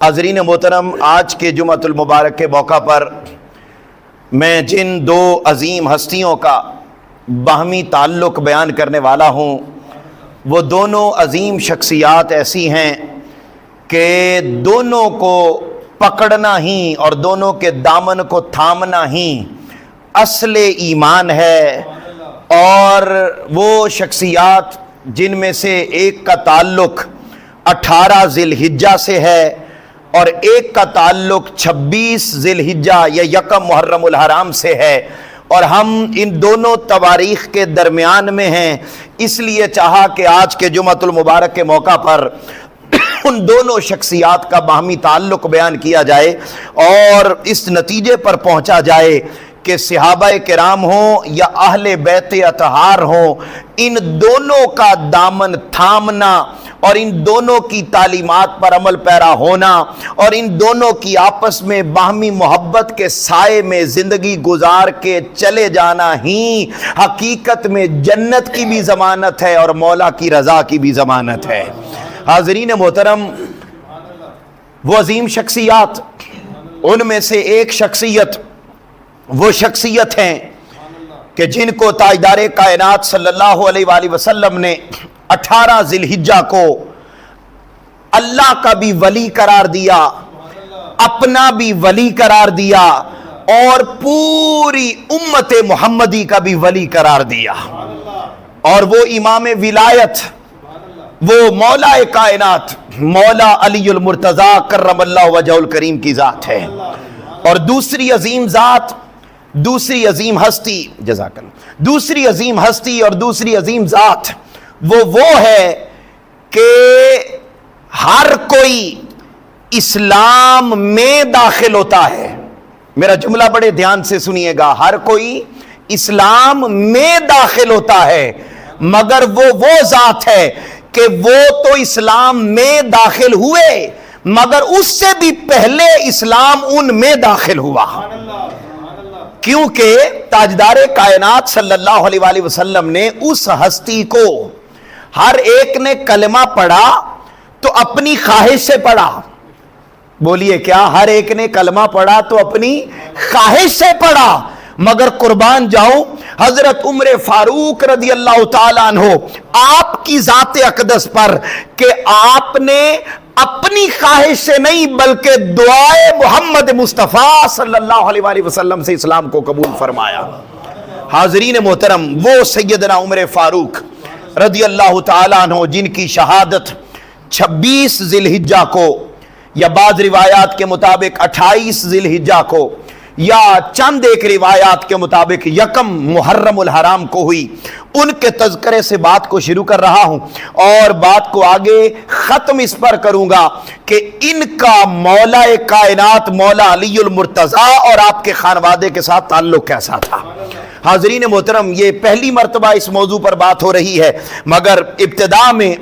حاضرین محترم، آج کے جمعۃ المبارک کے موقع پر میں جن دو عظیم ہستیوں کا باہمی تعلق بیان کرنے والا ہوں وہ دونوں عظیم شخصیات ایسی ہیں کہ دونوں کو پکڑنا ہی اور دونوں کے دامن کو تھامنا ہی اصل ایمان ہے۔ اور وہ شخصیات جن میں سے ایک کا تعلق 18 ذی الحجہ سے ہے اور ایک کا تعلق 26 ذی الحجہ یا یکم محرم الحرام سے ہے، اور ہم ان دونوں تواریخ کے درمیان میں ہیں، اس لیے چاہا کہ آج کے جمعۃ المبارک کے موقع پر ان دونوں شخصیات کا باہمی تعلق بیان کیا جائے اور اس نتیجے پر پہنچا جائے کہ صحابہ کرام ہوں یا اہل بیت اطہار ہوں، ان دونوں کا دامن تھامنا اور ان دونوں کی تعلیمات پر عمل پیرا ہونا اور ان دونوں کی آپس میں باہمی محبت کے سائے میں زندگی گزار کے چلے جانا ہی حقیقت میں جنت کی بھی ضمانت ہے اور مولا کی رضا کی بھی ضمانت ہے۔ حاضرین محترم، وہ عظیم شخصیات، ان میں سے ایک شخصیت وہ شخصیت ہیں کہ جن کو تاجدار کائنات صلی اللہ علیہ وآلہ وسلم نے 18 ذی الحجہ کو اللہ کا بھی ولی قرار دیا، اپنا بھی ولی قرار دیا اور پوری امت محمدی کا بھی ولی قرار دیا، اور وہ امام ولایت، وہ مولا کائنات مولا علی المرتضیٰ کرم اللہ وجہہ الکریم کی ذات ہے۔ اور دوسری عظیم ذات، دوسری عظیم ہستی، جزاک اللہ، دوسری عظیم ہستی اور دوسری عظیم ذات وہ ہے کہ ہر کوئی اسلام میں داخل ہوتا ہے۔ میرا جملہ بڑے دھیان سے سنیے گا، ہر کوئی اسلام میں داخل ہوتا ہے، مگر وہ ذات ہے کہ وہ تو اسلام میں داخل ہوئے مگر اس سے بھی پہلے اسلام ان میں داخل ہوا، کیونکہ تاجدار کائنات صلی اللہ علیہ وآلہ وسلم نے اس ہستی کو، ہر ایک نے کلمہ پڑھا تو اپنی خواہش سے پڑھا۔ بولیے کیا؟ ہر ایک نے کلمہ پڑھا تو اپنی خواہش سے پڑھا، مگر قربان جاؤں حضرت عمر فاروق رضی اللہ تعالیٰ عنہ آپ کی ذات اقدس پر کہ آپ نے اپنی خواہش سے نہیں بلکہ دعائے محمد مصطفیٰ صلی اللہ علیہ وآلہ وسلم سے اسلام کو قبول فرمایا۔ حاضرین محترم، وہ سیدنا عمر فاروق رضی اللہ تعالیٰ عنہ جن کی شہادت 26 ذی الحجہ کو یا بعض روایات کے مطابق 28 ذی الحجہ کو یا چند ایک روایات کے مطابق یکم محرم الحرام کو ہوئی، ان کے تذکرے سے بات کو شروع کر رہا ہوں اور بات کو آگے ختم اس پر کروں گا کہ ان کا مولا کائنات مولا علی المرتضیٰ اور آپ کے خانوادے کے ساتھ تعلق کیسا تھا۔ حاضرین محترم، یہ پہلی مرتبہ اس موضوع پر بات ہو رہی ہے، مگر ابتدا میں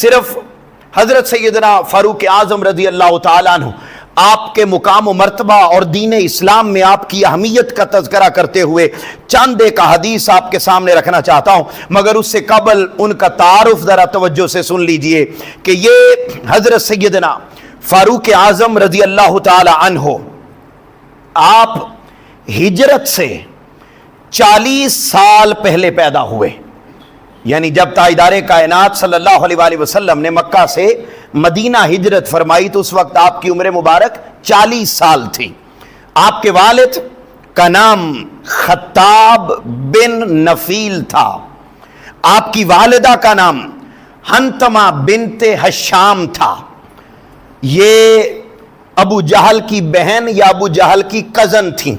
صرف حضرت سیدنا فاروق اعظم رضی اللہ تعالیٰ عنہ آپ کے مقام و مرتبہ اور دین اسلام میں آپ کی اہمیت کا تذکرہ کرتے ہوئے چند ایک حدیث آپ کے سامنے رکھنا چاہتا ہوں، مگر اس سے قبل ان کا تعارف ذرا توجہ سے سن لیجئے کہ یہ حضرت سیدنا فاروق اعظم رضی اللہ تعالی عنہ آپ ہجرت سے 40 سال پہلے پیدا ہوئے، یعنی جب تاجدار کائنات صلی اللہ علیہ وآلہ وسلم نے مکہ سے مدینہ ہجرت فرمائی تو اس وقت آپ کی عمر مبارک 40 سال تھی۔ آپ کے والد کا نام خطاب بن نفیل تھا، آپ کی والدہ کا نام حنتمہ بنت حشام تھا۔ یہ ابو جہل کی بہن یا ابو جہل کی کزن تھیں،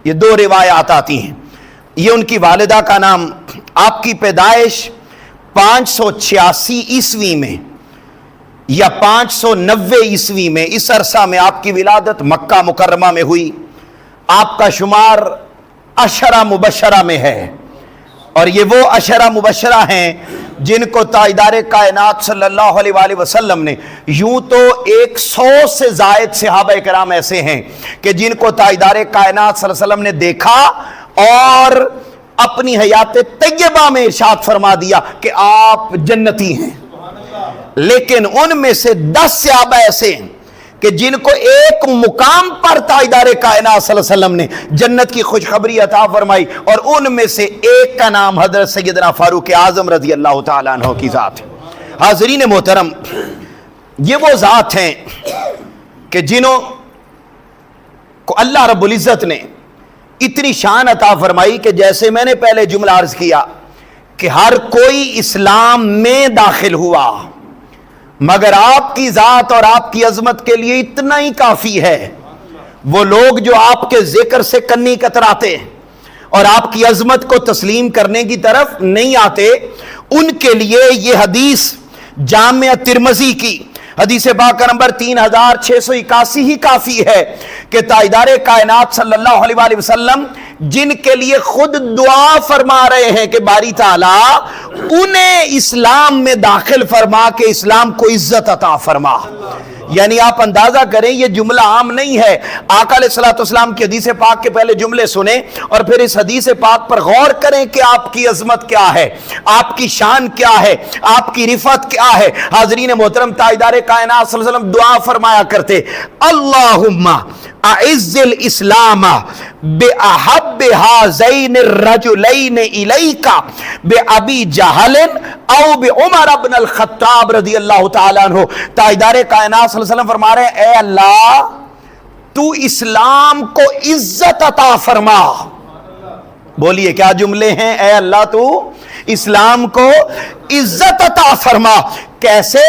یہ دو روایات آتی ہیں۔ یہ ان کی والدہ کا نام، آپ کی پیدائش 586 عیسوی میں یا 590 عیسوی میں، اس عرصہ میں آپ کی ولادت مکہ مکرمہ میں ہوئی۔ آپ کا شمار عشرہ مبشرہ میں ہے، اور یہ وہ عشرہ مبشرہ ہیں جن کو تاجدار کائنات صلی اللہ علیہ وآلہ وسلم نے، یوں تو 100 سے زائد صحابہ کرام ایسے ہیں کہ جن کو تاجدار کائنات صلی اللہ علیہ وسلم نے دیکھا اور اپنی حیات طیبہ میں ارشاد فرما دیا کہ آپ جنتی ہیں، لیکن ان میں سے 10 صحابہ ایسے ہیں کہ جن کو ایک مقام پر تاجدار کائنات صلی اللہ علیہ وسلم نے جنت کی خوشخبری عطا فرمائی، اور ان میں سے ایک کا نام حضرت سیدنا فاروق اعظم رضی اللہ تعالیٰ عنہ کی ذات ہے۔ حاضرین محترم، یہ وہ ذات ہیں کہ جنہوں کو اللہ رب العزت نے اتنی شان عطا فرمائی کہ جیسے میں نے پہلے جملہ عرض کیا کہ ہر کوئی اسلام میں داخل ہوا، مگر آپ کی ذات اور آپ کی عظمت کے لیے اتنا ہی کافی ہے۔ وہ لوگ جو آپ کے ذکر سے کنی کتراتے اور آپ کی عظمت کو تسلیم کرنے کی طرف نہیں آتے، ان کے لیے یہ حدیث جامع ترمذی کی حدیث پاک کا نمبر 3681 ہی کافی ہے کہ تاجدار کائنات صلی اللہ علیہ وآلہ وسلم جن کے لیے خود دعا فرما رہے ہیں کہ باری تعالیٰ انہیں اسلام میں داخل فرما کے اسلام کو عزت عطا فرما۔ یعنی آپ اندازہ کریں یہ جملہ عام نہیں ہے۔ آقا علیہ الصلوۃ والسلام کی حدیث پاک کے پہلے جملے سنیں اور پھر اس حدیث پاک پر غور کریں کہ آپ کی عظمت کیا ہے، آپ کی شان کیا ہے، آپ کی رفعت کیا ہے۔ حاضرین محترم، تاجدار کائنات صلی اللہ علیہ وسلم دعا فرمایا کرتے، اللہم اعز الاسلام بأحب هذین الرجلین الیک بأبی جہل او بعمر بن الخطاب رضی اللہ تعالیٰ عنہ۔ تاجدار کائنات صلی اللہ علیہ وسلم فرما رہے ہیں، اے اللہ تو اسلام کو عزت عطا فرما۔ بولیے کیا جملے ہیں؟ اے اللہ تو اسلام کو عزت عطا فرما۔ کیسے؟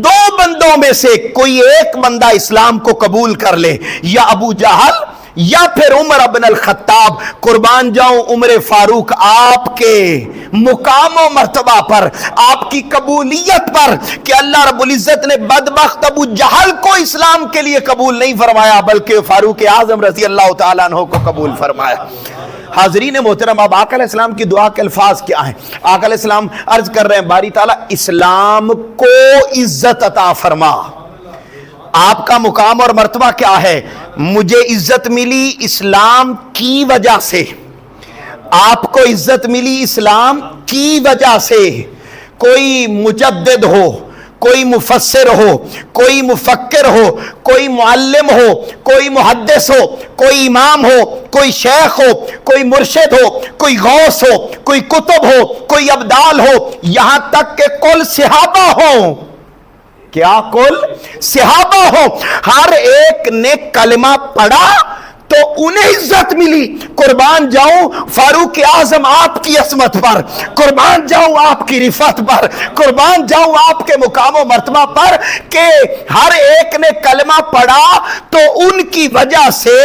دو بندوں میں سے کوئی ایک بندہ اسلام کو قبول کر لے، یا ابو جہل یا پھر عمر بن الخطاب۔ قربان جاؤں عمر فاروق آپ کے مقام و مرتبہ پر، آپ کی قبولیت پر، کہ اللہ رب العزت نے بدبخت ابو جہل کو اسلام کے لیے قبول نہیں فرمایا بلکہ فاروق اعظم رضی اللہ تعالیٰ عنہ کو قبول فرمایا۔ حاضرین محترم، اب آقا علیہ السلام کی دعا کے الفاظ کیا ہیں؟ آقا علیہ السلام عرض کر رہے ہیں، باری تعالیٰ اسلام کو عزت عطا فرما۔ آپ کا مقام اور مرتبہ کیا ہے؟ مجھے عزت ملی اسلام کی وجہ سے، آپ کو عزت ملی اسلام کی وجہ سے۔ کوئی مجدد ہو، کوئی مفسر ہو، کوئی مفکر ہو، کوئی معلم ہو، کوئی محدث ہو، کوئی امام ہو، کوئی شیخ ہو، کوئی مرشد ہو، کوئی غوث ہو، کوئی کتب ہو، کوئی ابدال ہو، یہاں تک کہ کل صحابہ ہوں، کیا کل صحابہ ہو، ہر ایک نے کلمہ پڑھا تو انہیں عزت ملی۔ قربان جاؤں فاروق اعظم آپ کی عظمت پر، قربان جاؤں آپ کی رفعت پر، قربان جاؤں آپ کے مقام و مرتبہ پر کہ ہر ایک نے کلمہ پڑھا تو ان کی وجہ سے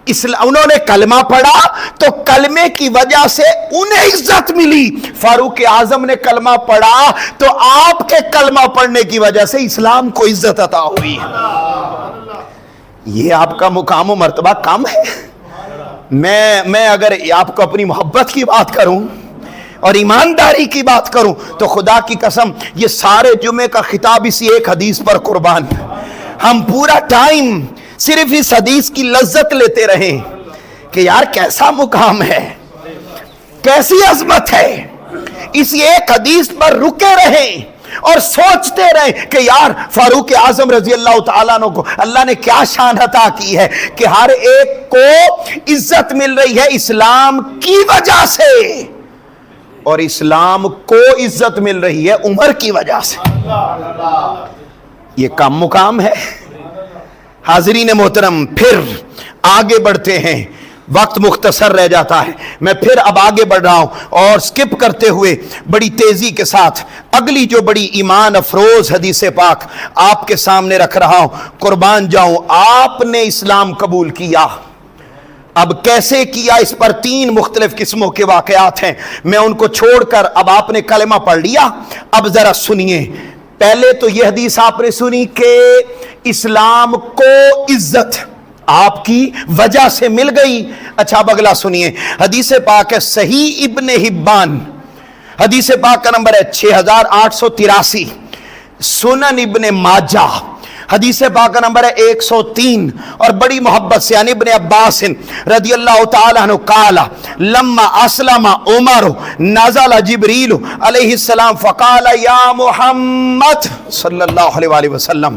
انہوں نے کلمہ پڑھا تو کلمے کی وجہ سے انہیں عزت ملی۔ فاروق اعظم نے کلمہ پڑھا تو آپ کے کلمہ پڑھنے کی وجہ سے اسلام کو عزت عطا ہوئی۔ یہ آپ کا مقام و مرتبہ کم ہے؟ میں اگر آپ کو اپنی محبت کی بات کروں اور ایمانداری کی بات کروں تو خدا کی قسم یہ سارے جمعے کا خطاب اسی ایک حدیث پر قربان۔ ہم پورا ٹائم صرف اس حدیث کی لذت لیتے رہیں کہ یار کیسا مقام ہے، کیسی عظمت ہے، اسی ایک حدیث پر رکے رہیں اور سوچتے رہیں کہ یار فاروق اعظم رضی اللہ تعالیٰ عنہ کو اللہ نے کیا شان عطا کی ہے کہ ہر ایک کو عزت مل رہی ہے اسلام کی وجہ سے، اور اسلام کو عزت مل رہی ہے عمر کی وجہ سے۔ یہ کم مقام ہے؟ حاضرین محترم، پھر آگے بڑھتے ہیں، وقت مختصر رہ جاتا ہے، میں پھر اب آگے بڑھ رہا ہوں اور سکپ کرتے ہوئے بڑی تیزی کے ساتھ اگلی جو بڑی ایمان افروز حدیث پاک آپ کے سامنے رکھ رہا ہوں۔ قربان جاؤں آپ نے اسلام قبول کیا، اب کیسے کیا اس پر 3 مختلف قسموں کے واقعات ہیں، میں ان کو چھوڑ کر اب آپ نے کلمہ پڑھ لیا، اب ذرا سنیے۔ پہلے تو یہ حدیث آپ نے سنی کہ اسلام کو عزت آپ کی وجہ سے مل گئی۔ اچھا اب اگلا سنیے، حدیث پاک ہے صحیح ابن حبان، حدیث پاک کا نمبر ہے 6883، سنن ابن ماجہ حدیث پاک کا نمبر ہے 103، اور بڑی محبت سے عن ابن عباس رضی اللہ تعالیٰ عنہ قال لما اسلم عمر نزل جبریل علیہ السلام فقال یا محمد صلی اللہ علیہ وآلہ وسلم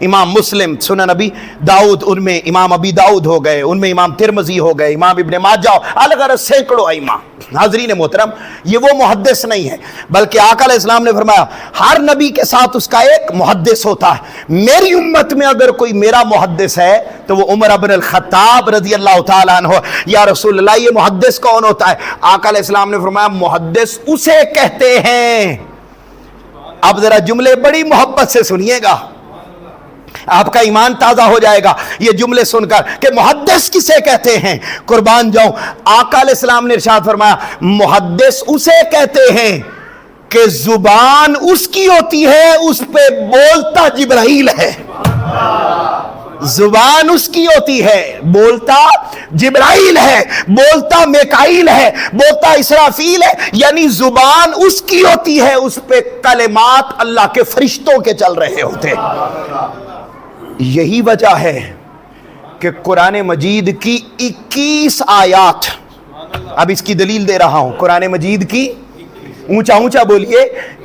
امام مسلم، سنن نبی داؤد، ان میں امام ابی داؤد ہو گئے، ان میں امام ترمذی ہو گئے، امام ابن ماجہ، الگ الگ سینکڑوں ائمہ۔ حاضرین محترم، یہ وہ محدث نہیں ہے، بلکہ آقا علیہ السلام نے فرمایا ہر نبی کے ساتھ اس کا ایک محدث ہوتا ہے۔ میری امت میں اگر کوئی میرا محدث ہے تو وہ عمر بن الخطاب رضی اللہ تعالیٰ عنہ۔ یا رسول اللہ، یہ محدث کون ہوتا ہے؟ آقا علیہ السلام نے فرمایا محدث اسے کہتے ہیں۔ اب ذرا جملے بڑی محبت سے سنیے گا، آپ کا ایمان تازہ ہو جائے گا یہ جملے سن کر کہ محدث کسے کہتے ہیں۔ قربان جاؤں، آقا علیہ السلام نے ارشاد فرمایا محدث اسے کہتے ہیں کہ زبان اس کی ہوتی ہے، اس پہ بولتا جبرائیل ہے۔ زبان اس کی ہوتی ہے، بولتا جبرائیل ہے، بولتا میکائیل ہے، بولتا اسرافیل ہے، یعنی زبان اس کی ہوتی ہے، اس پہ کلمات اللہ کے فرشتوں کے چل رہے ہوتے ہیں۔ یہی وجہ ہے کہ قرآن مجید کی 21 آیات، اب اس کی دلیل دے رہا ہوں، قرآن مجید کی اونچا اونچا بولیے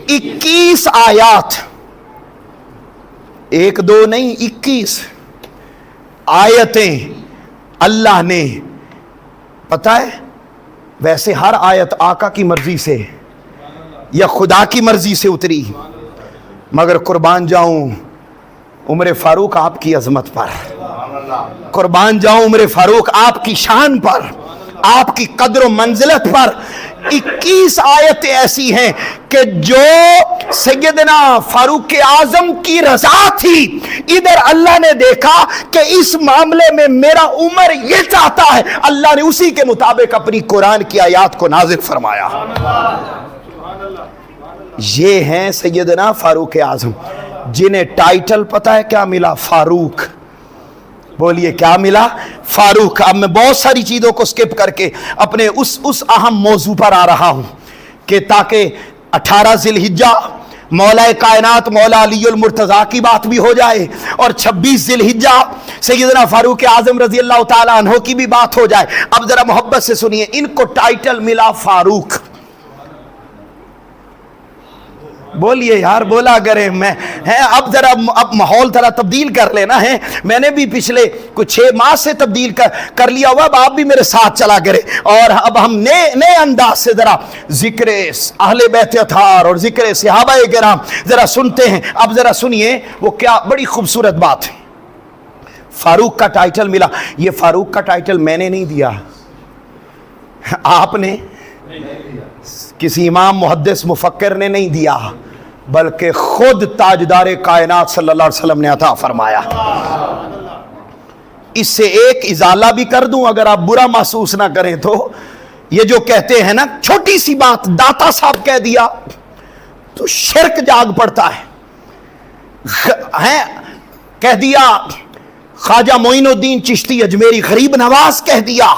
21 آیات، 1 2 نہیں 21 آیتیں اللہ نے، پتہ ہے ویسے ہر آیت آقا کی مرضی سے یا خدا کی مرضی سے اتری، مگر قربان جاؤں عمر فاروق آپ کی عظمت پر، قربان جاؤں عمر فاروق آپ کی شان پر، آپ کی قدر و منزلت پر 21 آیتیں ایسی ہیں کہ جو سیدنا فاروق اعظم کی رضا تھی، ادھر اللہ نے دیکھا کہ اس معاملے میں میرا عمر یہ چاہتا ہے، اللہ نے اسی کے مطابق اپنی قرآن کی آیات کو نازل فرمایا۔ یہ ہیں سیدنا فاروق اعظم، جنہیں ٹائٹل پتہ ہے کیا ملا؟ فاروق۔ بولیے کیا ملا؟ فاروق۔ اب میں بہت ساری چیزوں کو سکپ کر کے اپنے اس اہم موضوع پر آ رہا ہوں کہ تاکہ 18 ذی الحجہ مولا کائنات مولا علی المرتضیٰ کی بات بھی ہو جائے، اور 26 ذی الحجہ سیدنا فاروق اعظم رضی اللہ تعالیٰ عنہ کی بھی بات ہو جائے۔ اب ذرا محبت سے سنیے، ان کو ٹائٹل ملا فاروق۔ بولیے یار، بولا کریں میں اب ذرا اب ماحول ذرا تبدیل کر لینا ہے، میں نے بھی پچھلے کچھ 6 ماہ سے تبدیل کر لیا ہوا، اب آپ بھی میرے ساتھ چلا کریں، اور اب ہم نئے انداز سے ذرا ذکر اہل بیت اطہار اور ذکر صحابہ کرام ذرا سنتے ہیں۔ اب ذرا سنیے وہ کیا بڑی خوبصورت بات ہے، فاروق کا ٹائٹل ملا۔ یہ فاروق کا ٹائٹل میں نے نہیں دیا، آپ نے کسی امام محدث مفکر نے نہیں دیا، بلکہ خود تاجدار کائنات صلی اللہ علیہ وسلم نے عطا فرمایا۔ اس سے ایک ازالہ بھی کر دوں اگر آپ برا محسوس نہ کریں تو، یہ جو کہتے ہیں نا چھوٹی سی بات داتا صاحب کہہ دیا تو شرک جاگ پڑتا ہے، کہہ دیا خواجہ معین الدین چشتی اجمیری غریب نواز کہہ دیا،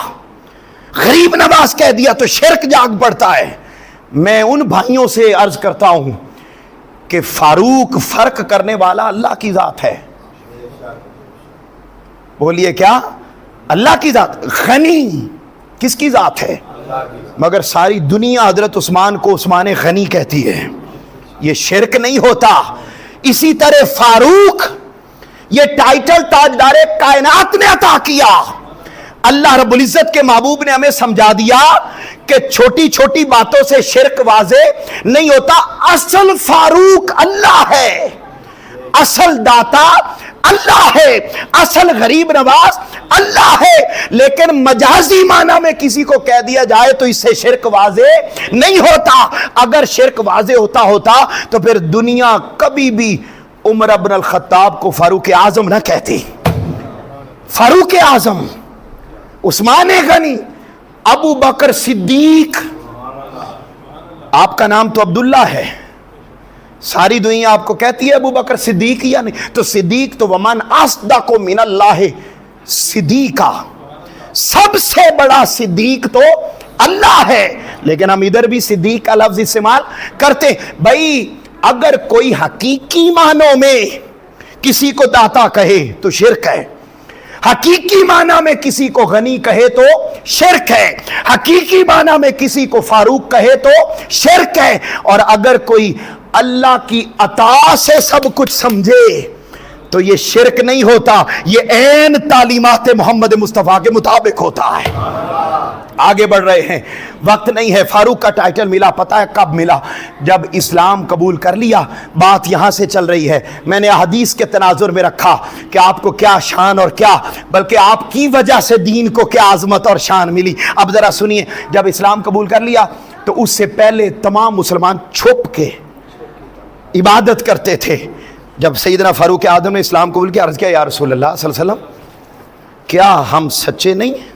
غریب نواز کہہ دیا تو شرک جاگ پڑتا ہے۔ میں ان بھائیوں سے عرض کرتا ہوں کہ فاروق فرق کرنے والا اللہ کی ذات ہے۔ بولیے کیا؟ اللہ کی ذات۔ غنی کس کی ذات ہے؟ مگر ساری دنیا حضرت عثمان کو عثمان غنی کہتی ہے، یہ شرک نہیں ہوتا۔ اسی طرح فاروق یہ ٹائٹل تاجدار کائنات نے عطا کیا۔ اللہ رب العزت کے محبوب نے ہمیں سمجھا دیا کہ چھوٹی چھوٹی باتوں سے شرک واضح نہیں ہوتا۔ اصل فاروق اللہ ہے، اصل داتا اللہ ہے، اصل غریب نواز اللہ ہے، لیکن مجازی معنی میں کسی کو کہہ دیا جائے تو اس سے شرک واضح نہیں ہوتا۔ اگر شرک واضح ہوتا تو پھر دنیا کبھی بھی عمر بن الخطاب کو فاروق اعظم نہ کہتی۔ فاروق اعظم، عثمان غنی، ابو بکر صدیق، آپ کا نام تو عبداللہ ہے، ساری دنیا آپ کو کہتی ہے ابو بکر صدیق یا نہیں، تو صدیق تو ومن اصدق من اللہ صدیقہ، سب سے بڑا صدیق تو اللہ ہے، لیکن ہم ادھر بھی صدیق کا لفظ استعمال کرتے ہیں۔ بھائی اگر کوئی حقیقی معنوں میں کسی کو داتا کہے تو شرک ہے، حقیقی معنی میں کسی کو غنی کہے تو شرک ہے، حقیقی معنی میں کسی کو فاروق کہے تو شرک ہے، اور اگر کوئی اللہ کی عطا سے سب کچھ سمجھے تو یہ شرک نہیں ہوتا, یہ عین تعلیمات محمد مصطفیٰ کے مطابق ہوتا ہے. آگے بڑھ رہے ہیں, وقت نہیں ہے. فاروق کا ٹائٹل ملا, پتہ ہے کب ملا؟ جب اسلام قبول کر لیا. بات یہاں سے چل رہی ہے. میں نے حدیث کے تناظر میں رکھا کہ آپ کو کیا شان اور کیا, بلکہ آپ کی وجہ سے دین کو کیا عظمت اور شان ملی. اب ذرا سنیے, جب اسلام قبول کر لیا تو اس سے پہلے تمام مسلمان چھپ کے عبادت کرتے تھے. جب سیدنا فاروق اعظم نے اسلام قبول کیا, عرض کیا یا رسول اللہ صلی اللہ علیہ وسلم, کیا ہم سچے نہیں ہیں؟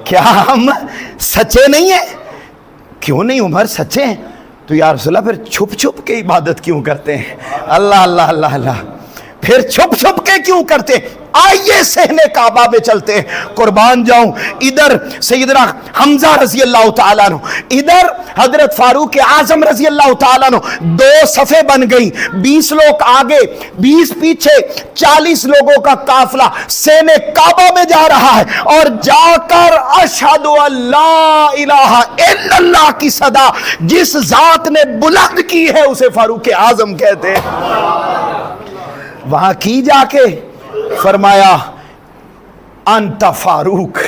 کیا ہم سچے نہیں ہیں؟ کیوں نہیں عمر, سچے ہیں. تو یا رسول اللہ پھر چھپ چھپ کے عبادت کیوں کرتے ہیں؟ اللہ اللہ اللہ اللہ, پھر چھپ چھپ کے کیوں کرتے ہیں؟ آئیے صحن کعبہ میں چلتے ہیں. قربان جاؤں, ادھر سیدنا حمزہ رضی اللہ تعالیٰ عنہ, ادھر حضرت فاروق اعظم رضی اللہ تعالیٰ عنہ, دو صفیں بن گئی, 20 لوگ آگے 20 پیچھے, 40 لوگوں کا قافلہ صحن کعبہ میں جا رہا ہے, اور جا کر اشہد ان لا الہ الا اللہ کی صدا جس ذات نے بلند کی ہے اسے فاروق اعظم کہتے ہیں. وہاں کی جا کے فرمایا انت فاروق.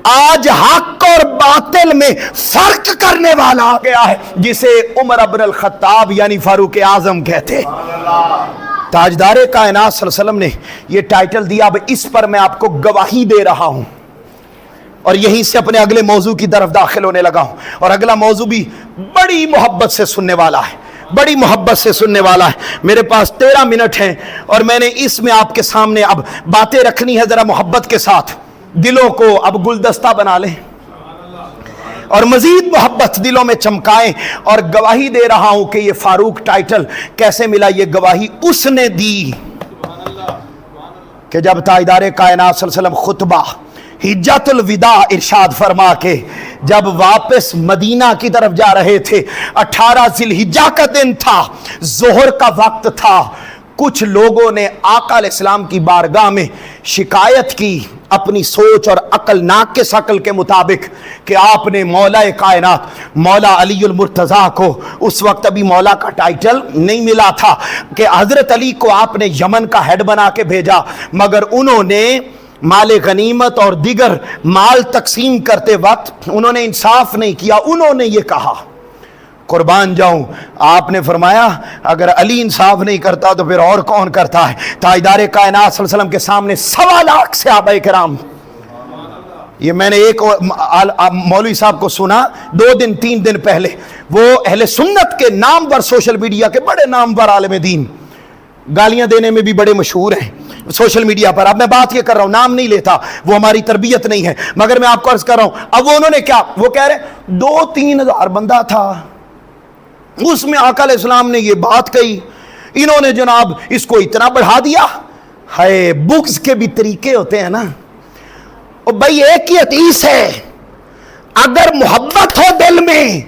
آج حق اور باطل میں فرق کرنے والا آ گیا ہے, جسے عمر ابن الخطاب یعنی فاروق اعظم کہتے. تاجدار کائنات صلی اللہ علیہ وسلم نے یہ ٹائٹل دیا. اب اس پر میں آپ کو گواہی دے رہا ہوں, اور یہیں سے اپنے اگلے موضوع کی طرف داخل ہونے لگا ہوں. اور اگلا موضوع بھی بڑی محبت سے سننے والا ہے, بڑی محبت سے سننے والا ہے. میرے پاس 13 منٹ ہیں, اور میں نے اس میں آپ کے سامنے اب باتیں رکھنی ہے ذرا محبت کے ساتھ. دلوں کو اب گلدستہ بنا لیں اور مزید محبت دلوں میں چمکائیں. اور گواہی دے رہا ہوں کہ یہ فاروق ٹائٹل کیسے ملا. یہ گواہی اس نے دی کہ جب تاجدار کائنات صلی اللہ علیہ وسلم خطبہ حجۃ الوداع ارشاد فرما کے جب واپس مدینہ کی طرف جا رہے تھے, 18 ذی الحجہ کا دن تھا, ظہر کا وقت تھا. کچھ لوگوں نے آقا علیہ السلام کی بارگاہ میں شکایت کی اپنی سوچ اور عقل ناقص عقل کے مطابق کہ آپ نے مولا کائنات مولا علی المرتضیٰ کو, اس وقت ابھی مولا کا ٹائٹل نہیں ملا تھا, کہ حضرت علی کو آپ نے یمن کا ہیڈ بنا کے بھیجا, مگر انہوں نے مال غنیمت اور دیگر مال تقسیم کرتے وقت انہوں نے انصاف نہیں کیا. انہوں نے یہ کہا, قربان جاؤں, آپ نے فرمایا اگر علی انصاف نہیں کرتا تو پھر اور کون کرتا ہے. تاجدار کائنات صلی اللہ علیہ وسلم کے سامنے 1.25 لاکھ صحابہ کرام, یہ میں نے ایک مولوی صاحب کو سنا 2-3 دن پہلے, وہ اہل سنت کے نامور سوشل میڈیا کے بڑے نامور عالم دین, گالیاں دینے میں بھی بڑے مشہور ہیں سوشل میڈیا پر. اب میں بات یہ کر رہا ہوں, نام نہیں لیتا, وہ ہماری تربیت نہیں ہے, مگر میں آپ کو عرض کر رہا ہوں. اب وہ انہوں نے کیا, وہ کہہ رہے 2-3 ہزار بندہ تھا, اس میں آقا علیہ السلام نے یہ بات کہی, انہوں نے جناب اس کو اتنا بڑھا دیا. ہے بغض کے بھی طریقے ہوتے ہیں نا. اور بھائی ایک ہی حدیث ہے, اگر محبت ہو دل میں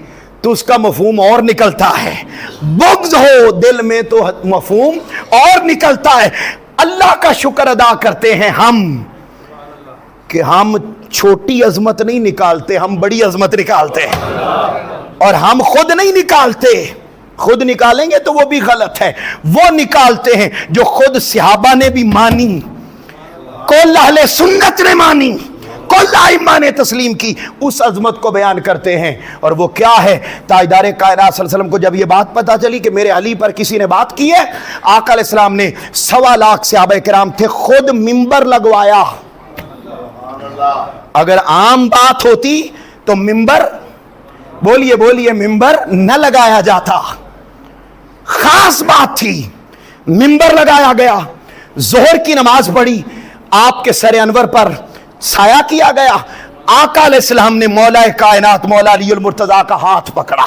تو اس کا مفہوم اور نکلتا ہے, بغض ہو دل میں تو مفہوم اور نکلتا ہے. اللہ کا شکر ادا کرتے ہیں ہم کہ ہم چھوٹی عظمت نہیں نکالتے, ہم بڑی عظمت نکالتے ہیں. اور ہم خود نہیں نکالتے, خود نکالیں گے تو وہ بھی غلط ہے, وہ نکالتے ہیں جو خود صحابہ نے بھی مانی, کل اہل سنت نے مانی, کل ائمہ نے تسلیم کی, اس عظمت کو بیان کرتے ہیں. اور وہ کیا ہے, تاجدار کائنات صلی اللہ علیہ وسلم کو جب یہ بات پتا چلی کہ میرے علی پر کسی نے بات کی ہے, آقا علیہ السلام نے 1.25 لاکھ صحابہ کرام تھے, خود منبر لگوایا. اگر عام بات ہوتی تو منبر, بولیے بولیے, منبر نہ لگایا جاتا. خاص بات تھی, منبر لگایا گیا, ظہر کی نماز پڑھی, آپ کے سر انور پر سایہ کیا گیا. آقا علیہ السلام نے مولا کائنات مولا علی المرتضیٰ کا ہاتھ پکڑا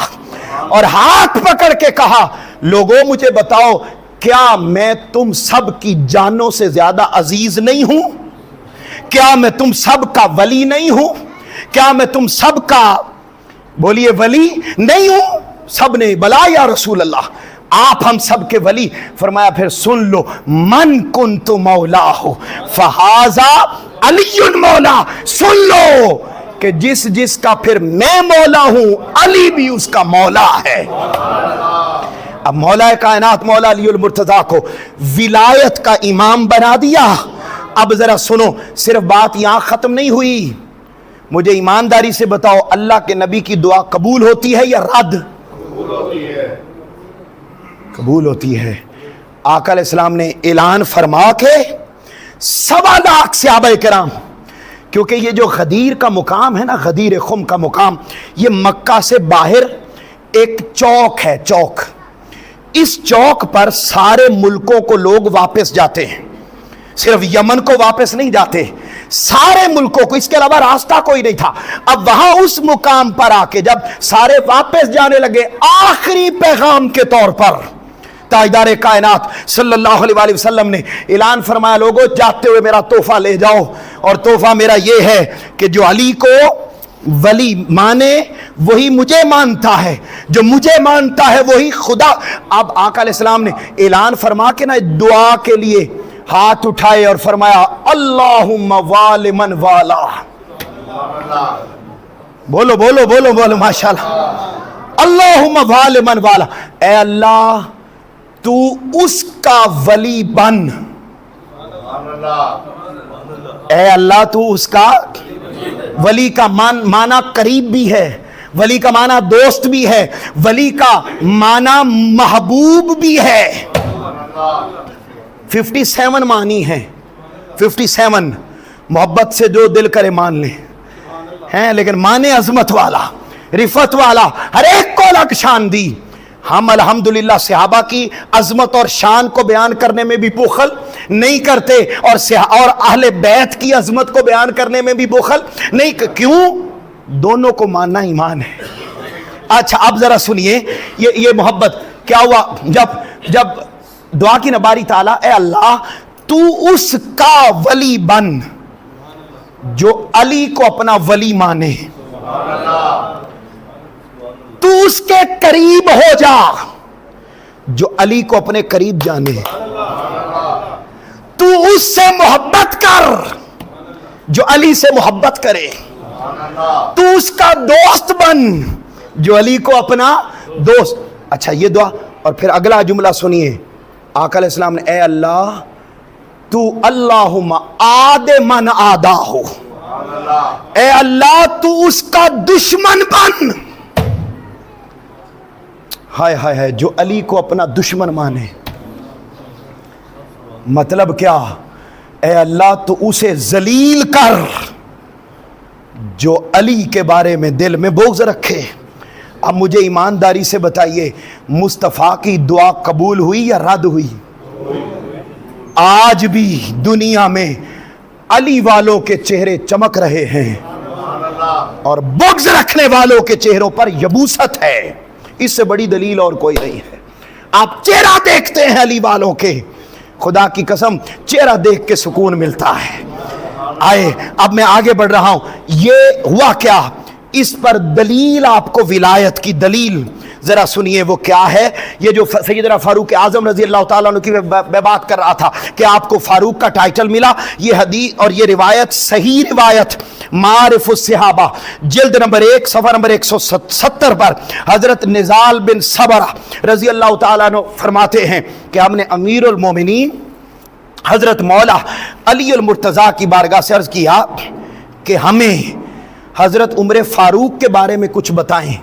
اور ہاتھ پکڑ کے کہا, لوگوں مجھے بتاؤ کیا میں تم سب کی جانوں سے زیادہ عزیز نہیں ہوں؟ کیا میں تم سب کا ولی نہیں ہوں؟ کیا میں تم سب کا, بولیے, ولی نہیں ہوں؟ سب نے بلا یا رسول اللہ, آپ ہم سب کے ولی. فرمایا پھر سن لو, من کنت مولا ہو فہذا علی مولا. سن لو کہ جس کا پھر میں مولا ہوں, علی بھی اس کا مولا ہے. اب مولا کائنات مولا علی المرتضیٰ کو ولایت کا امام بنا دیا. اب ذرا سنو، صرف بات یہاں ختم نہیں ہوئی. مجھے ایمانداری سے بتاؤ، اللہ کے نبی کی دعا قبول ہوتی ہے یا رد؟ قبول ہوتی ہے. آقا علیہ السلام نے اعلان فرما کے 1.25 لاکھ صحابہ کرام، کیونکہ یہ جو غدیر کا مقام ہے نا، غدیر خم کا مقام، یہ مکہ سے باہر ایک چوک ہے، چوک. اس چوک پر سارے ملکوں کو لوگ واپس جاتے ہیں، صرف یمن کو واپس نہیں جاتے، سارے ملکوں کو، اس کے علاوہ راستہ کوئی نہیں تھا. اب وہاں اس مقام پر آ کے جب سارے واپس جانے لگے، آخری پیغام کے طور پر تاجدار کائنات صلی اللہ علیہ وآلہ وسلم نے اعلان فرمایا، لوگوں جاتے ہوئے میرا تحفہ لے جاؤ، اور تحفہ میرا یہ ہے کہ جو علی کو ولی مانے وہی مجھے مانتا ہے، جو مجھے مانتا ہے وہی خدا. اب آقا علیہ السلام نے اعلان فرما کے نا دعا کے لیے ہاتھ اٹھائے اور فرمایا، اللہم وال من والا. بولو بولو بولو بولو ماشاءاللہ. اللہم وال من والا، اے اللہ تو اس کا ولی بن. اے اللہ تو اس کا ولی کا معنی قریب بھی ہے، ولی کا معنی دوست بھی ہے، ولی کا معنی محبوب بھی ہے. 57 معنی ہیں، 57 محبت سے جو دل کرے مان لے ہیں، لیکن معنی عظمت والا، رفت والا، ہر ایک کو الگ شان دی. ہم الحمدللہ صحابہ کی عظمت اور شان کو بیان کرنے میں بھی بخل نہیں کرتے، اور اہل بیت کی عظمت کو بیان کرنے میں بھی بخل نہیں. کیوں؟ دونوں کو ماننا ایمان ہے. اچھا اب ذرا سنیے یہ محبت کیا ہوا. جب دعا کی نباری تعالیٰ، اے اللہ تو اس کا ولی بن جو علی کو اپنا ولی مانے، تو اس کے قریب ہو جا جو علی کو اپنے قریب جانے، تو اس سے محبت کر جو علی سے محبت کرے، تو اس کا دوست بن جو علی کو اپنا دوست. اچھا یہ دعا، اور پھر اگلا جملہ سنیے. آقا علیہ السلام نے، اے اللہ تو اللہم آد من آدہ ہو، اے اللہ تو اس کا دشمن بن. ہائے ہائے ہائے، جو علی کو اپنا دشمن مانے. مطلب کیا؟ اے اللہ تو اسے ذلیل کر جو علی کے بارے میں دل میں بغض رکھے. اب مجھے ایمانداری سے بتائیے، مصطفیٰ کی دعا قبول ہوئی یا رد ہوئی؟ آج بھی دنیا میں علی والوں کے چہرے چمک رہے ہیں اور بغض رکھنے والوں کے چہروں پر یبوست ہے. اس سے بڑی دلیل اور کوئی نہیں ہے. آپ چہرہ دیکھتے ہیں علی والوں کے، خدا کی قسم چہرہ دیکھ کے سکون ملتا ہے. آئے اب میں آگے بڑھ رہا ہوں. یہ ہوا کیا؟ اس پر دلیل آپ کو ولایت کی دلیل ذرا سنیے وہ کیا ہے. یہ جو سیدنا فاروق اعظم رضی اللہ تعالیٰ عنہ کی میں بات کر رہا تھا کہ آپ کو فاروق کا ٹائٹل ملا، یہ حدیث اور یہ روایت صحیح روایت معارف الصحابہ جلد نمبر 1 صفحہ نمبر 170 پر حضرت نزال بن صبرہ رضی اللہ تعالیٰ عنہ فرماتے ہیں کہ ہم نے امیر المومنین حضرت مولا علی المرتضیٰ کی بارگاہ سے عرض کیا کہ ہمیں حضرت عمر فاروق کے بارے میں کچھ بتائیں.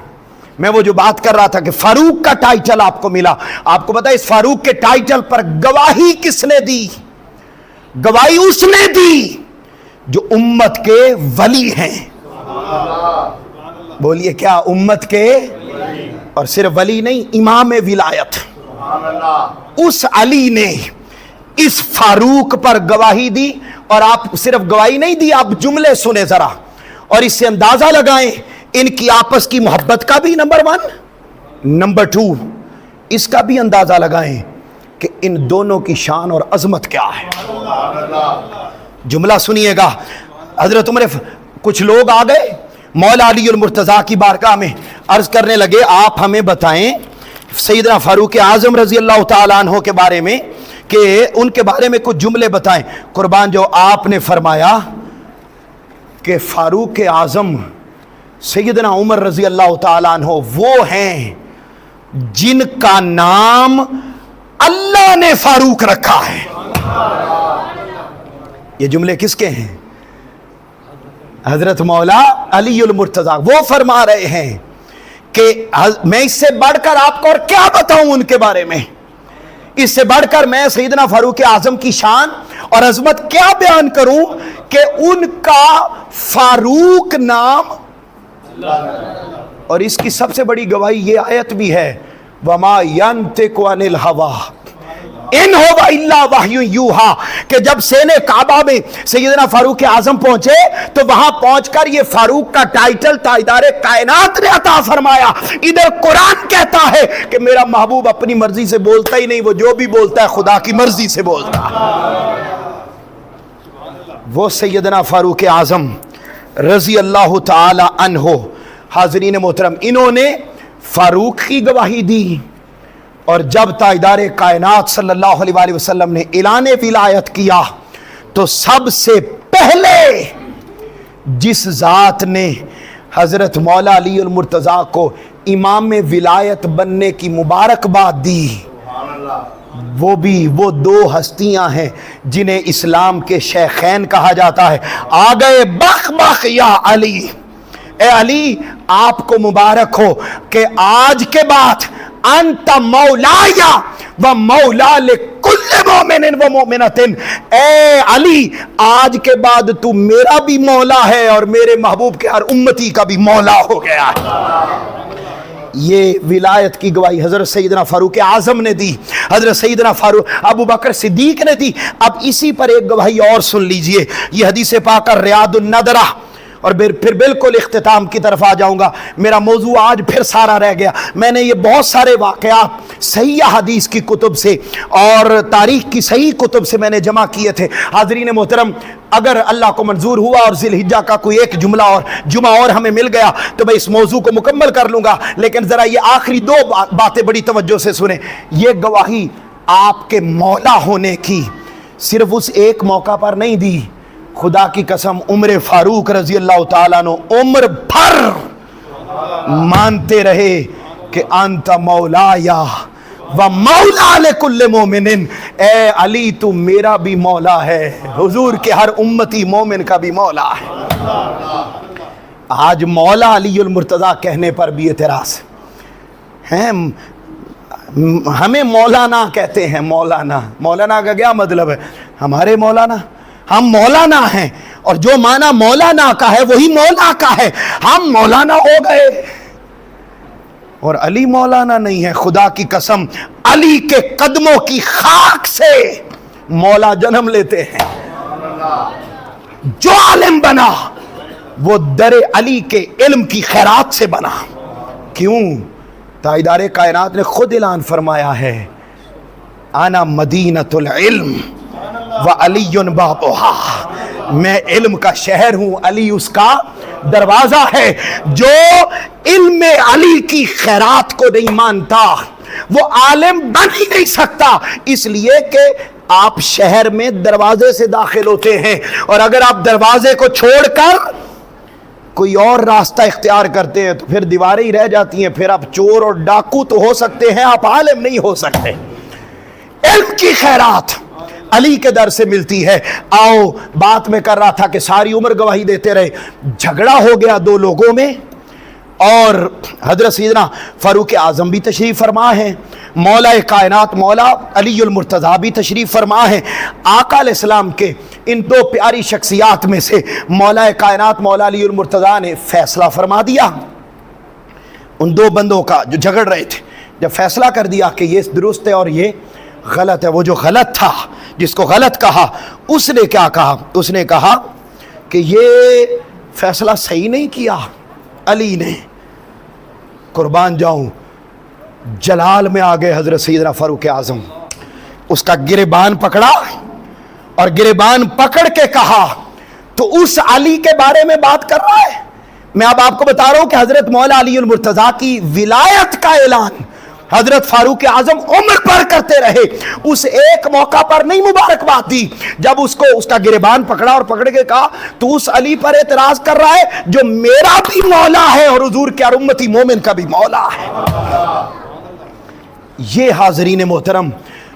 میں وہ جو بات کر رہا تھا کہ فاروق کا ٹائٹل آپ کو ملا، آپ کو پتا ہے اس فاروق کے ٹائٹل پر گواہی کس نے دی؟ گواہی اس نے دی جو امت کے ولی ہیں. بولیے کیا؟ امت کے، اور صرف ولی نہیں، امام ولایت. اس علی نے اس فاروق پر گواہی دی، اور آپ صرف گواہی نہیں دی، آپ جملے سنیں ذرا اور اس سے اندازہ لگائیں ان کی آپس کی محبت کا بھی نمبر 1، نمبر 2 اس کا بھی اندازہ لگائیں کہ ان دونوں کی شان اور عظمت کیا ہے. جملہ سنیے گا. حضرت عمر کچھ لوگ آ گئے مولا علی المرتضیٰ کی بارگاہ میں، عرض کرنے لگے آپ ہمیں بتائیں سیدنا فاروق اعظم رضی اللہ تعالیٰ عنہ کے بارے میں، کہ ان کے بارے میں کچھ جملے بتائیں. قربان جو آپ نے فرمایا کہ فاروق اعظم سیدنا عمر رضی اللہ تعالیٰ عنہ وہ ہیں جن کا نام اللہ نے فاروق رکھا ہے. یہ جملے کس کے ہیں؟ حضرت مولا علی المرتضیٰ. وہ فرما رہے ہیں کہ میں اس سے بڑھ کر آپ کو اور کیا بتاؤں ان کے بارے میں، اس سے بڑھ کر میں سیدنا فاروق اعظم کی شان اور عظمت کیا بیان کروں کہ ان کا فاروق نام. اور اس کی سب سے بڑی گواہی یہ آیت بھی ہے، وَمَا يَنْتِقُ عَنِ الْهَوَىٰ ان هُوَ إِلَّا وَحْيٌ يُوحَىٰ. کہ جب سینے کعبہ میں سیدنا فاروق اعظم پہنچے تو وہاں پہنچ کر یہ فاروق کا ٹائٹل تاجدار کائنات نے عطا فرمایا. ادھر قرآن کہتا ہے کہ میرا محبوب اپنی مرضی سے بولتا ہی نہیں، وہ جو بھی بولتا ہے خدا کی مرضی سے بولتا ہے. وہ سیدنا فاروق اعظم رضی اللہ تعالی عنہ. حاضرین محترم، انہوں نے فاروق کی گواہی دی، اور جب تاجدار کائنات صلی اللہ علیہ وآلہ وسلم نے اعلان ولایت کیا تو سب سے پہلے جس ذات نے حضرت مولا علی المرتضیٰ کو امام ولایت بننے کی مبارکباد دی، وہ دو ہستیاں ہیں جنہیں اسلام کے شیخین کہا جاتا ہے. آ گئے بخ بخ یا علی. اے علی آپ کو مبارک ہو کہ آج کے بعد انت مولایا و مولا لکل مومن و مومنۃ. اے علی آج کے بعد تو میرا بھی مولا ہے اور میرے محبوب کے ہر امتی کا بھی مولا ہو گیا ہے. یہ ولایت کی گواہی حضرت سیدنا فاروق اعظم نے دی، حضرت سیدنا فاروق ابو بکر صدیق نے دی. اب اسی پر ایک گواہی اور سن لیجئے. یہ حدیث پاک ریاض النادرہ، اور پھر بالکل اختتام کی طرف آ جاؤں گا. میرا موضوع آج پھر سارا رہ گیا. میں نے یہ بہت سارے واقعات صحیح حدیث کی کتب سے اور تاریخ کی صحیح کتب سے میں نے جمع کیے تھے. حاضرین محترم، اگر اللہ کو منظور ہوا اور ذی الحجہ کا کوئی ایک جمعہ اور ہمیں مل گیا تو میں اس موضوع کو مکمل کر لوں گا. لیکن ذرا یہ آخری دو باتیں بڑی توجہ سے سنیں. یہ گواہی آپ کے مولا ہونے کی صرف اس ایک موقع پر نہیں دی. خدا کی قسم عمر فاروق رضی اللہ تعالیٰ عنہ عمر بھر مانتے رہے کہ انت مولایا و مولا لکل مومن. اے علی تو میرا بھی مولا ہے، حضور کے ہر امتی مومن کا بھی مولا ہے. آج مولا علی المرتضیٰ کہنے پر بھی اعتراض ہے. ہمیں مولانا کہتے ہیں. مولانا کا کیا مطلب ہے؟ ہمارے مولانا، ہم مولانا ہیں، اور جو معنی مولانا کا ہے وہی مولا کا ہے. ہم مولانا ہو گئے اور علی مولانا نہیں ہے. خدا کی قسم علی کے قدموں کی خاک سے مولا جنم لیتے ہیں. جو عالم بنا وہ در علی کے علم کی خیرات سے بنا. کیوں؟ تاجدار کائنات نے خود اعلان فرمایا ہے، انا مدینۃ العلم وعلی بابها. میں علم کا شہر ہوں، علی اس کا دروازہ ہے. جو علم علی کی خیرات کو نہیں مانتا وہ عالم بن ہی نہیں سکتا، اس لیے کہ آپ شہر میں دروازے سے داخل ہوتے ہیں، اور اگر آپ دروازے کو چھوڑ کر کوئی اور راستہ اختیار کرتے ہیں تو پھر دیواریں ہی رہ جاتی ہیں. پھر آپ چور اور ڈاکو تو ہو سکتے ہیں، آپ عالم نہیں ہو سکتے. علم کی خیرات علی کے در سے ملتی ہے. آؤ، بات میں کر رہا تھا کہ ساری عمر گواہی دیتے رہے. جھگڑا ہو گیا دو لوگوں میں، اور حضرت سیدنا فاروق اعظم بھی تشریف فرما ہے، مولا کائنات مولا علی المرتضیٰ بھی تشریف فرما ہے. آقا علیہ السلام کے ان دو پیاری شخصیات میں سے مولا کائنات مولا علی المرتضیٰ نے فیصلہ فرما دیا. ان دو بندوں کا جو جھگڑ رہے تھے، جب فیصلہ کر دیا کہ یہ درست ہے اور یہ غلط ہے، وہ جو غلط تھا جس کو غلط کہا اس نے کیا کہا؟ اس نے کہا کہ یہ فیصلہ صحیح نہیں کیا علی نے. قربان جاؤں، جلال میں آ گئے حضرت سیدنا فاروق اعظم. اس کا گریبان پکڑا اور گریبان پکڑ کے کہا تو اس علی کے بارے میں بات کر رہا ہے. میں اب آپ کو بتا رہا ہوں کہ حضرت مولا علی المرتضیٰ کی ولایت کا اعلان حضرت فاروق اعظم عمر پر کرتے رہے. اس ایک موقع پر نہیں مبارکباد دی جب اس کو اس کا گریبان پکڑا اور پکڑ کے کہا تو اس علی پر اعتراض کر رہا ہے جو میرا بھی مولا ہے اور حضور کے ہر امتی مومن کا بھی مولا ہے. یہ حاضرین محترم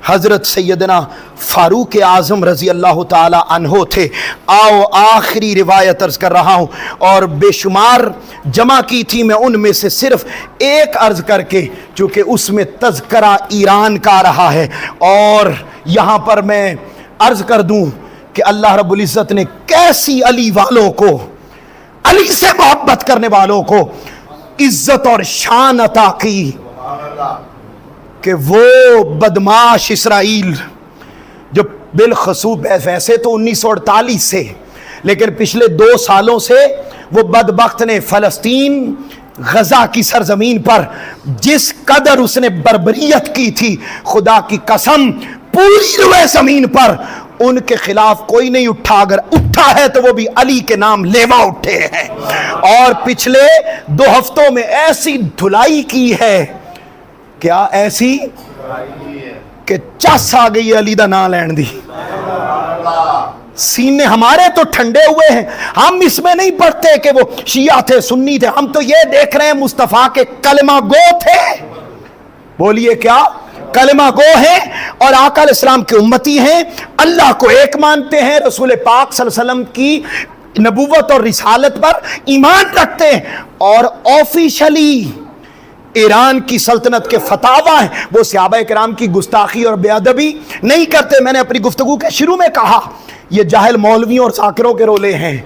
حضرت سیدنا فاروق اعظم رضی اللہ تعالی عنہ تھے. آؤ آخری روایت عرض کر رہا ہوں اور بے شمار جمع کی تھی میں، ان میں سے صرف ایک عرض کر کے، چونکہ اس میں تذکرہ ایران کا رہا ہے، اور یہاں پر میں عرض کر دوں کہ اللہ رب العزت نے کیسی علی والوں کو، علی سے محبت کرنے والوں کو عزت اور شان عطا کی کہ وہ بدماش اسرائیل جو بالخصوص ویسے تو 1948 سے، لیکن پچھلے 2 سالوں سے وہ بدبخت نے فلسطین غزہ کی سرزمین پر جس قدر اس نے بربریت کی تھی، خدا کی قسم پوری روئے زمین پر ان کے خلاف کوئی نہیں اٹھا، اگر اٹھا ہے تو وہ بھی علی کے نام لیوا اٹھے ہیں. اور پچھلے 2 ہفتوں میں ایسی دھلائی کی ہے، کیا ایسی کہ چس آ گئی علی دا نام لین دی. سینے ہمارے تو ٹھنڈے ہوئے ہیں، ہم اس میں نہیں پڑھتے کہ وہ شیعہ تھے سنی تھے، ہم تو یہ دیکھ رہے ہیں مصطفیٰ کے کلمہ گو تھے. بولیے کیا کلمہ گو ہیں اور آقا علیہ السلام کے امتی ہیں، اللہ کو ایک مانتے ہیں، رسول پاک صلی اللہ علیہ وسلم کی نبوت اور رسالت پر ایمان رکھتے ہیں، اور آفیشلی ایران کی سلطنت کے فتاوی ہیں، وہ صحابہ کرام کی گستاخی اور بے ادبی نہیں کرتے. میں نے اپنی گفتگو کے شروع میں کہا یہ جاہل مولویوں اور ساکروں کے رولے ہیں،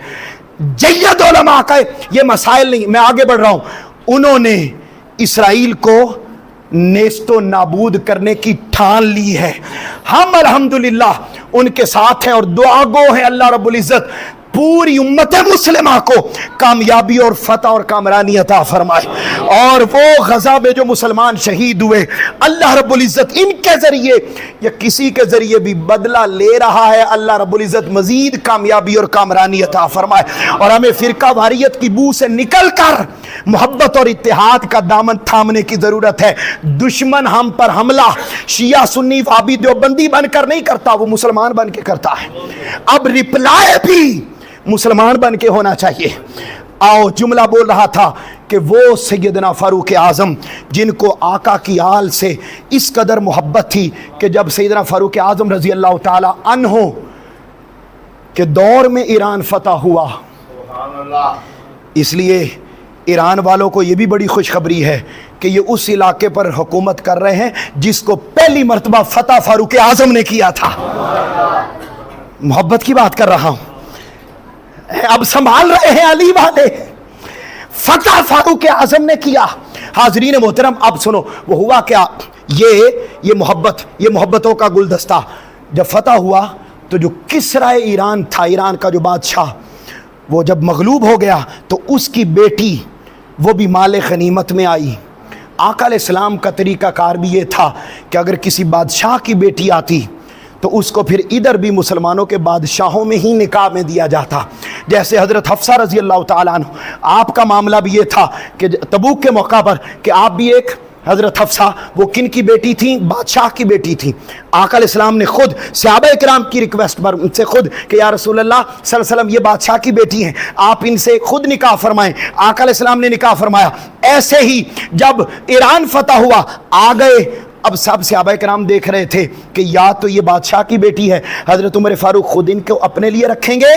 جید علماء کا یہ مسائل نہیں. میں آگے بڑھ رہا ہوں. انہوں نے اسرائیل کو نیست و نابود کرنے کی ٹھان لی ہے. ہم الحمدللہ ان کے ساتھ ہیں اور دعا گو ہیں اللہ رب العزت پوری امت مسلمہ کو کامیابی اور فتح اور کامرانی عطا فرمائے. اور وہ غزہ میں جو مسلمان شہید ہوئے، اللہ رب العزت ان کے ذریعے یا کسی کے ذریعے بھی بدلہ لے رہا ہے، اللہ رب العزت مزید کامیابی اور کامرانی عطا فرمائے. اور ہمیں فرقہ واریت کی بو سے نکل کر محبت اور اتحاد کا دامن تھامنے کی ضرورت ہے. دشمن ہم پر حملہ شیعہ سنی وہابی دیوبندی بن کر نہیں کرتا، وہ مسلمان بن کے کرتا ہے. اب رپلائے بھی مسلمان بن کے ہونا چاہیے. آؤ جملہ بول رہا تھا کہ وہ سیدنا فاروق اعظم جن کو آقا کی آل سے اس قدر محبت تھی کہ جب سیدنا فاروق اعظم رضی اللہ تعالی عنہ کے دور میں ایران فتح ہوا، اس لیے ایران والوں کو یہ بھی بڑی خوشخبری ہے کہ یہ اس علاقے پر حکومت کر رہے ہیں جس کو پہلی مرتبہ فتح فاروق اعظم نے کیا تھا. محبت کی بات کر رہا ہوں. اب سنبھال رہے ہیں علی والے، فتح فاروق اعظم نے کیا. حاضرین محترم اب سنو وہ ہوا کیا. یہ محبتوں کا گلدستہ جب فتح ہوا تو جو کسرا ایران تھا، ایران کا جو بادشاہ، وہ جب مغلوب ہو گیا تو اس کی بیٹی وہ بھی مال غنیمت میں آئی. آقا علیہ السلام کا طریقہ کار بھی یہ تھا کہ اگر کسی بادشاہ کی بیٹی آتی تو اس کو پھر ادھر بھی مسلمانوں کے بادشاہوں میں ہی نکاح میں دیا جاتا. جیسے حضرت حفصہ رضی اللہ تعالیٰ عنہ، آپ کا معاملہ بھی یہ تھا کہ تبوک کے موقع پر کہ آپ بھی ایک حضرت حفصہ وہ کن کی بیٹی تھیں؟ بادشاہ کی بیٹی تھیں. آقا علیہ السلام نے خود صحابہ کرام کی ریکویسٹ پر ان سے خود کہ یا رسول اللہ صلی اللہ علیہ وسلم یہ بادشاہ کی بیٹی ہیں، آپ ان سے خود نکاح فرمائیں. آقا علیہ السلام نے نکاح فرمایا. ایسے ہی جب ایران فتح ہوا آ گئے. اب سب صحابہ کرام دیکھ رہے تھے کہ یا تو یہ بادشاہ کی بیٹی ہے، حضرت عمر فاروق خود ان کو اپنے لیے رکھیں گے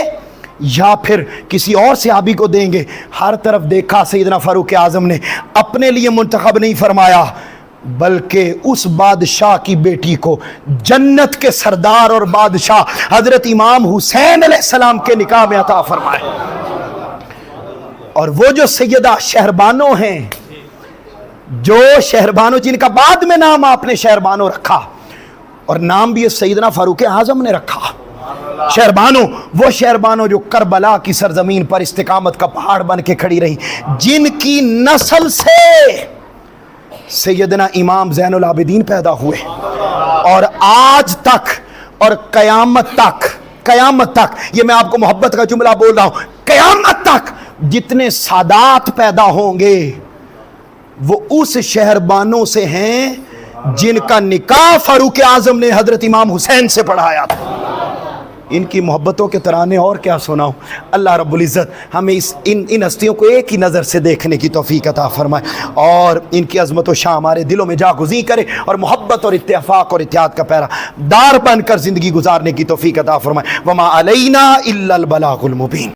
یا پھر کسی اور صحابی کو دیں گے. ہر طرف دیکھا، سیدنا فاروق اعظم نے اپنے لیے منتخب نہیں فرمایا بلکہ اس بادشاہ کی بیٹی کو جنت کے سردار اور بادشاہ حضرت امام حسین علیہ السلام کے نکاح میں عطا فرمائے. اور وہ جو سیدہ شہربانو ہیں، جو شہربانو جن کا بعد میں نام آپ نے شہربانو رکھا، اور نام بھی سیدنا فاروق اعظم نے رکھا. شہربانو، وہ شہربانو جو کربلا کی سرزمین پر استقامت کا پہاڑ بن کے کھڑی رہی، جن کی نسل سے سیدنا امام زین العابدین پیدا ہوئے، اور آج تک اور قیامت تک یہ میں آپ کو محبت کا جملہ بول رہا ہوں، قیامت تک جتنے سادات پیدا ہوں گے وہ اس شہربانوں سے ہیں جن کا نکاح فاروق اعظم نے حضرت امام حسین سے پڑھایا تھا. ان کی محبتوں کے ترانے اور کیا سناؤں. اللہ رب العزت ہمیں ان ہستیوں کو ایک ہی نظر سے دیکھنے کی توفیق عطا فرمائے اور ان کی عظمت و شان ہمارے دلوں میں جاگزیں کرے اور محبت اور اتفاق اور اتحاد کا پیرا دار بن کر زندگی گزارنے کی توفیق عطا فرمائے. وما علینا الا البلاغ المبین.